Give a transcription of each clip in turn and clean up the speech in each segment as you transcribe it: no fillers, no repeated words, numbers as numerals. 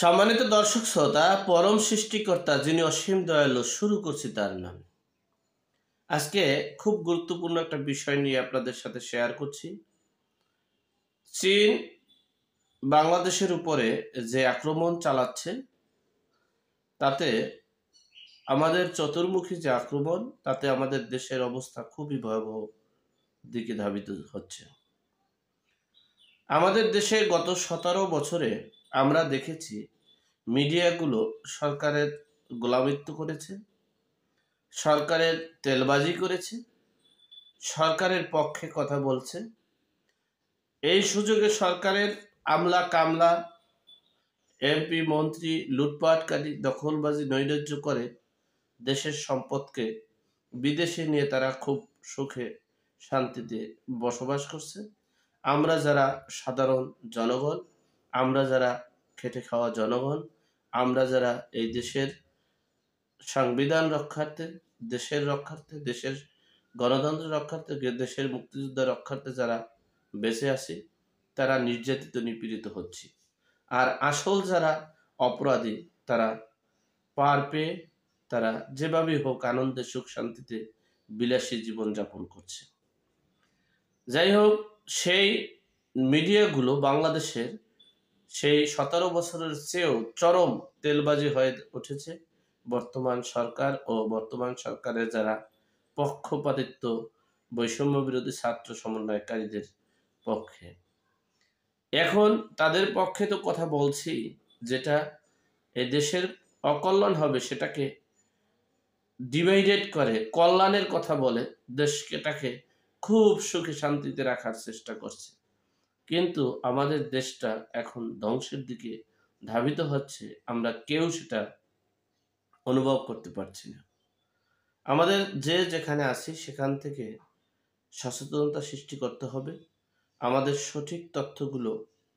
সম্মানিত দর্শক শ্রোতা, পরম সৃষ্টিকর্তা যিনি অসীম দয়ালু, শুরু করছি তার নাম। আজকে খুব গুরুত্বপূর্ণ একটা বিষয় নিয়ে আপনাদের সাথে শেয়ার করছি। চীন বাংলাদেশের উপরে যে আক্রমণ চালাচ্ছে, তাতে আমাদের চতুর্মুখী যে আক্রমণ, তাতে আমাদের দেশের অবস্থা খুবই ভয়াবহ দিকে ধাবিত হচ্ছে। আমাদের দেশে গত 17 বছরে আমরা দেখেছি মিডিয়াগুলো সরকারের গোলামিত্ব করেছে, সরকারের তেলবাজি করেছে, সরকারের পক্ষে কথা বলছে। এই সুযোগে সরকারের আমলা কামলা, এমপি মন্ত্রী লুটপাটকারী, দখলবাজি নৈরাজ্য করে দেশের সম্পদকে বিদেশে নিয়ে তারা খুব সুখে শান্তিতে বসবাস করছে। আমরা যারা সাধারণ জনগণ, আমরা যারা খেটে খাওয়া জনগণ, আমরা যারা এই দেশের সংবিধান রক্ষার্থে, দেশের রক্ষার্থে, দেশের গণতন্ত্র রক্ষার্থে, দেশের মুক্তিযুদ্ধ রক্ষার্থে যারা বেঁচে আছি, তারা নির্যাতিত নিপীড়িত হচ্ছি। আর আসল যারা অপরাধী, তারা পার পেয়ে তারা যেভাবেই হোক আনন্দে সুখ শান্তিতে বিলাসী জীবনযাপন করছে। যাই হোক, সেই মিডিয়াগুলো বাংলাদেশের সেই 17 বছরের চেয়েও চরম তেলবাজি হয়ে উঠেছে বর্তমান সরকার ও বর্তমান সরকারের যারা পক্ষপাতিত্ব, বৈষম্য বিরোধী ছাত্র সমন্বয়কারীদের পক্ষে। এখন তাদের পক্ষে তো কথা বলছি, যেটা এই দেশের অকল্যাণ হবে সেটাকে ডিভাইডেড করে কল্যাণের কথা বলে দেশটাকে খুব সুখে শান্তিতে রাখার চেষ্টা করছে। কিন্তু আমাদের দেশটা এখন ধ্বংসের দিকে ধাবিত হচ্ছে, আমরা কেউ সেটা অনুভব করতে পারছি না। আমাদের যে যেখানে আছি সেখান থেকে সচেতনতা সৃষ্টি করতে হবে, আমাদের সঠিক তথ্যগুলো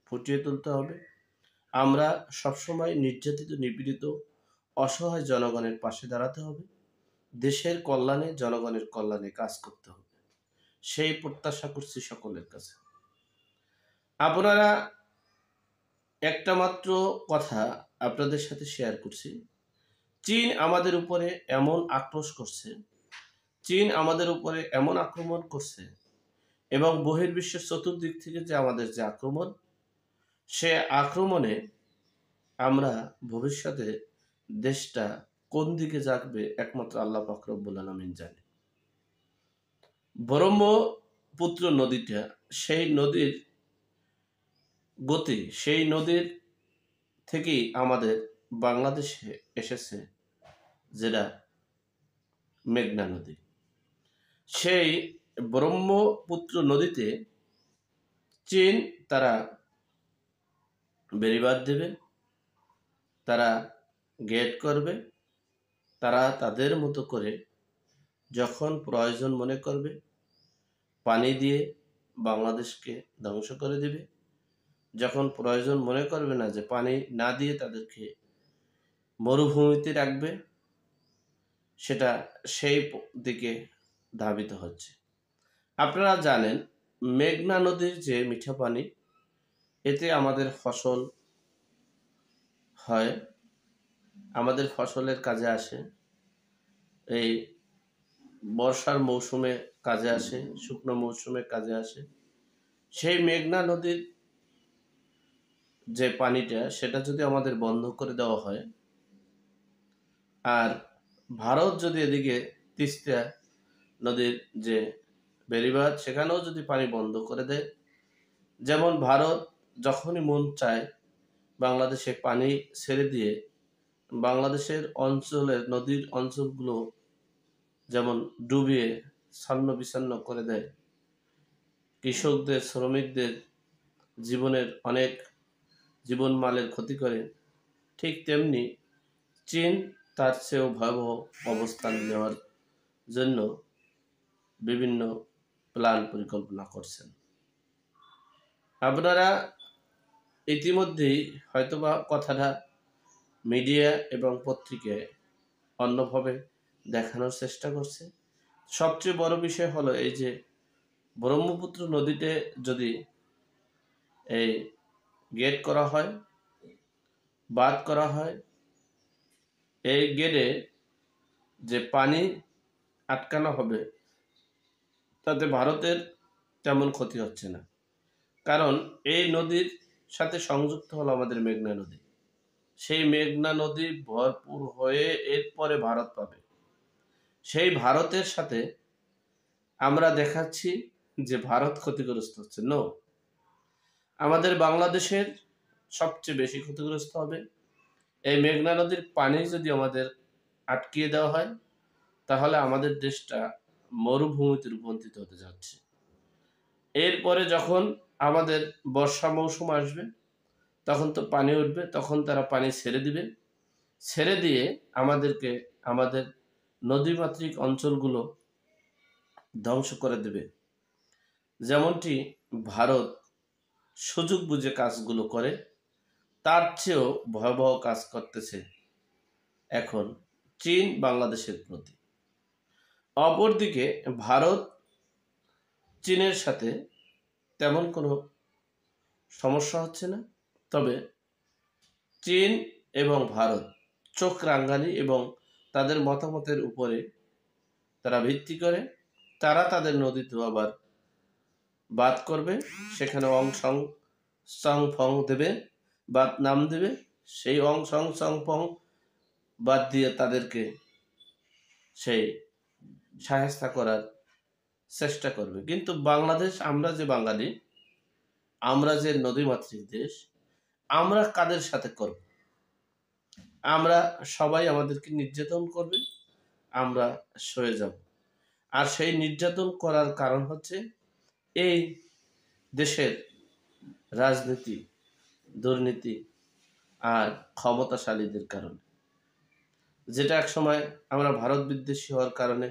ফুটিয়ে তুলতে হবে। আমরা সবসময় নির্যাতিত নিপীড়িত অসহায় জনগণের পাশে দাঁড়াতে হবে, দেশের কল্যাণে জনগণের কল্যাণে কাজ করতে হবে, সেই প্রত্যাশা করছি সকলের কাছে। আপনারা একটা মাত্র কথা আপনাদের সাথে শেয়ার করছি। চীন আমাদের উপরে এমন আক্রোশ করছে, চীন আমাদের উপরে এমন আক্রমণ করছে, এবং বহির্বিশ্বের চতুর্দিক থেকে যে আমাদের যে আক্রমণ, সে আক্রমণে আমরা ভবিষ্যতে দেশটা কোন দিকে যাবে একমাত্র আল্লাহ পাক রব্বুল আলামিন জানে। ব্রহ্মপুত্র নদীটা, সেই নদীর গতি, সেই নদীর থেকেই আমাদের বাংলাদেশে এসেছে যেটা মেঘনা নদী। সেই ব্রহ্মপুত্র নদীতে চীন তারা বেড়িবাঁধ দেবে, তারা গেট করবে, তারা তাদের মতো করে যখন প্রয়োজন মনে করবে পানি দিয়ে বাংলাদেশকে ধ্বংস করে দেবে, যখন প্রয়োজন মনে করবে না যে পানি না দিয়ে তাদেরকে মরুভূমিতে রাখবে, সেটা সেই দিকে ধাবিত হচ্ছে। আপনারা জানেন মেঘনা নদীর যে মিঠা পানি, এতে আমাদের ফসল হয়, আমাদের ফসলের কাজে আসে, এই বর্ষার মৌসুমে কাজে আসে, শুকনো মৌসুমে কাজে আসে। সেই মেঘনা নদীর যে পানিটা, সেটা যদি আমাদের বন্ধ করে দেওয়া হয়, আর ভারত যদি এদিকে তিস্তা নদীর যে বেড়িবাঁধ, সেখানেও যদি পানি বন্ধ করে দেয়, যেমন ভারত যখনই মন চায় বাংলাদেশে পানি ছেড়ে দিয়ে বাংলাদেশের অঞ্চলের নদীর অঞ্চলগুলো যেমন ডুবিয়ে ছন্ন বিছন্ন করে দেয়, কৃষকদের, শ্রমিকদের জীবনের অনেক জীবনমালের ক্ষতি করে, ঠিক তেমনি চীন তার চেয়েও ভয়াবহ অবস্থান নেওয়ার জন্য বিভিন্ন প্ল্যান পরিকল্পনা করছেন। আপনারা ইতিমধ্যেই হয়তোবা কথাটা মিডিয়া এবং পত্রিকায় অন্যভাবে দেখানোর চেষ্টা করছে। সবচেয়ে বড় বিষয় হলো এই যে ব্রহ্মপুত্র নদীতে যদি এই গেট করা হয়, বাদ করা হয়, এই গেটে যে পানি আটকানো হবে তাতে ভারতের তেমন ক্ষতি হচ্ছে না। কারণ এই নদীর সাথে সংযুক্ত হলো আমাদের মেঘনা নদী। সেই মেঘনা নদী ভরপুর হয়ে এরপরে ভারত পাবে। সেই ভারতের সাথে আমরা দেখাচ্ছি যে ভারত ক্ষতিগ্রস্ত হচ্ছে। নো, আমাদের বাংলাদেশের সবচেয়ে বেশি ক্ষতিগ্রস্ত হবে। এই মেঘনা নদীর পানি যদি আমাদের আটকিয়ে দেওয়া হয় তাহলে আমাদের দেশটা মরুভূমিতে রূপান্তরিত হতে যাচ্ছে। এরপরে যখন আমাদের বর্ষা মৌসুম আসবে তখন তো পানি উঠবে, তখন তারা পানি ছেড়ে দিবে, ছেড়ে দিয়ে আমাদেরকে আমাদের নদীমাতৃক অঞ্চলগুলো ধ্বংস করে দেবে। যেমনটি ভারত সুযোগ বুঝে কাজগুলো করে, তার চেয়েও ভয়াবহ কাজ করতেছে এখন চীন বাংলাদেশের প্রতি। অপরদিকে ভারত চীনের সাথে তেমন কোনো সমস্যা হচ্ছে না, তবে চীন এবং ভারত চোখ রাঙানি এবং তাদের মতামতের উপরে তারা ভিত্তি করে তারা তাদের নদীতে আবার বাদ করবে, সেখানে অং সং সং ফং দেবে, বাদ নাম দেবে, সেই অং সং সং ফং বাদ দিয়ে তাদেরকে সেই সাহেস্তা করার চেষ্টা করবে। কিন্তু বাংলাদেশ, আমরা যে বাঙালি, আমরা যে নদীমাতৃক দেশ, আমরা কাদের সাথে করব? আমরা সবাই আমাদেরকে নির্যাতন করবে, আমরা সয়ে যাব। আর সেই নির্যাতন করার কারণ হচ্ছে এই দেশের রাজনীতি, দুর্নীতি আর ক্ষমতাশালীদের কারণে, যেটা এক সময় আমরা ভারত বিদ্বেষী হওয়ার কারণে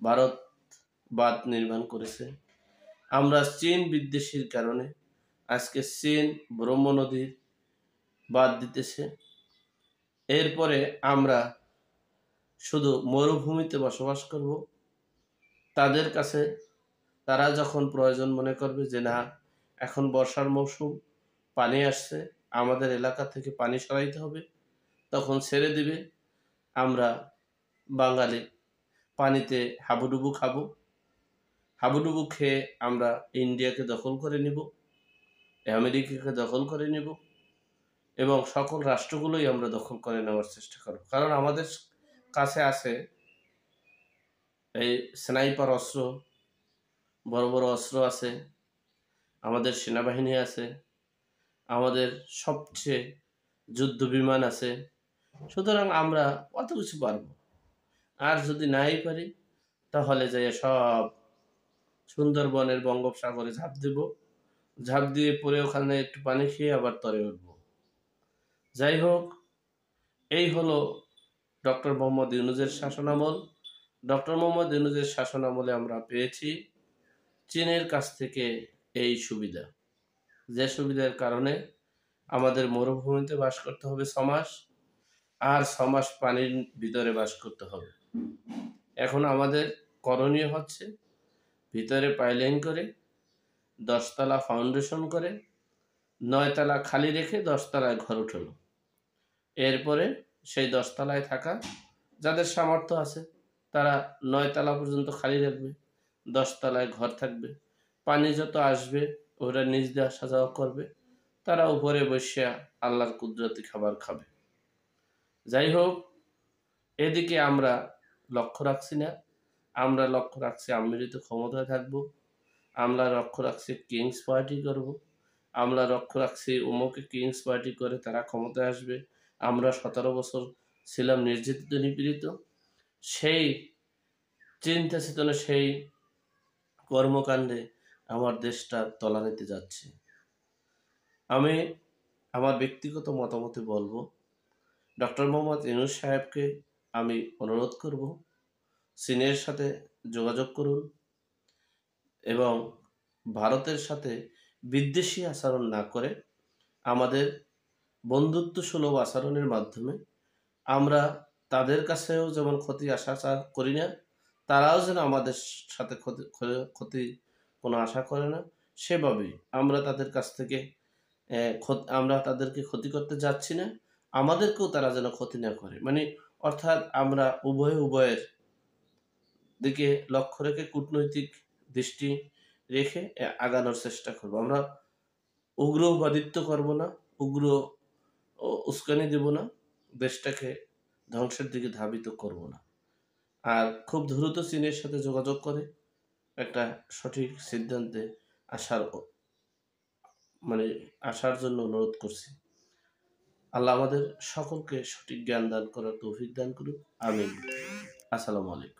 ভারত বাঁধ নির্মাণ করেছে। আমরা চীন বিদ্বেষীর কারণে আজকে চীন ব্রহ্ম নদীর বাঁধ দিতেছে। এরপরে আমরা শুধু মরুভূমিতে বসবাস করব। তাদের কাছে তারা যখন প্রয়োজন মনে করবে যে না, এখন বর্ষার মৌসুম, পানি আসছে, আমাদের এলাকা থেকে পানি সরাইতে হবে, তখন ছেড়ে দিবে। আমরা বাঙালি পানিতে হাবুডুবু খাবো, হাবুডুবু খেয়ে আমরা ইন্ডিয়াকে দখল করে নিব, আমেরিকাকে দখল করে নিব এবং সকল রাষ্ট্রগুলোই আমরা দখল করে নেওয়ার চেষ্টা করব। কারণ আমাদের কাছে আছে এই স্নাইপার অস্ত্র, বড় বড় অস্ত্র আছে, আমাদের সেনাবাহিনী আছে, আমাদের সবচেয়ে যুদ্ধ বিমান আছে। সুতরাং আমরা কত কিছু পারব। আর যদি নাই পারি তাহলে যাই সব সুন্দরবনের বঙ্গোপসাগরে ঝাঁপ দেব, ঝাঁপ দিয়ে পরে ওখানে একটু পানি খেয়ে আবার তরে উঠব। যাই হোক, এই হলো ডক্টর মোহাম্মদ ইউনূসের শাসনামল। ডক্টর মোহাম্মদ ইউনূসের শাসনামলে আমরা পেয়েছি চীনের কাছ থেকে এই সুবিধা, যে সুবিধার কারণে আমাদের মরুভূমিতে বাস করতে হবে 6 মাস, আর 6 মাস পানির ভিতরে বাস করতে হবে। এখন আমাদের করণীয় হচ্ছে ভিতরে পাইলিং করে 10 তলা ফাউন্ডেশন করে 9 তলা খালি রেখে 10 তলায় ঘর উঠানো। এরপরে সেই 10 তলায় থাকা যাদের সামর্থ্য আছে তারা 9 তলা পর্যন্ত খালি রাখবে, 10 তলায় ঘর থাকবে। পানি যত আসবে ওরা নিজ দিয়ে আসা যাওয়া করবে, তারা উপরে বসে আল্লাহর কুদরতি খাবার খাবে। যাই হোক, এদিকে আমরা লক্ষ্য রাখছি না, আমরা লক্ষ্য রাখছি আমৃত ক্ষমতায় থাকব, আমরা লক্ষ্য রাখছি কিংস পার্টি করব, আমরা লক্ষ্য রাখছি অমুকে কিংস পার্টি করে তারা ক্ষমতায় আসবে। আমরা 17 বছর ছিলাম নির্যাতিত নিপীড়িত, সেই চিন্তা চেতনা, সেই কর্মকাণ্ডে আমার দেশটা তলানিতে যাচ্ছে। আমি আমার ব্যক্তিগত মতামতে বলবো, ডক্টর মোহাম্মদ ইউনূস সাহেবকে আমি অনুরোধ করব চীনের সাথে যোগাযোগ করুন এবং ভারতের সাথে বিদ্বেষী আচরণ না করে আমাদের বন্ধুত্ব সুলভ আচরণের মাধ্যমে আমরা তাদের কাছেও যেমন ক্ষতি আশা করি না, তারাও যেন আমাদের সাথে ক্ষতি কোনো আশা করে না, সেভাবেই আমরা তাদের কাছ থেকে আমরা তাদেরকে ক্ষতি করতে যাচ্ছি না, আমাদেরকেও তারা যেন ক্ষতি না করে। মানে অর্থাৎ আমরা উভয়ের দিকে লক্ষ্য রেখে কূটনৈতিক দৃষ্টি রেখে আগানোর চেষ্টা করব। আমরা উগ্রবাদিত্ব করব না, উগ্র উস্কানি দেব না, দেশটাকে ধ্বংসের দিকে ধাবিত করব না। আর খুব দ্রুত চীনের সাথে যোগাযোগ করে একটা সঠিক সিদ্ধান্তে আসার মানে আসার জন্য অনুরোধ করছি। আল্লাহ আমাদের সকলকে সঠিক জ্ঞান দান করার তৌফিক দান করুন। আমিন। আসসালামু আলাইকুম।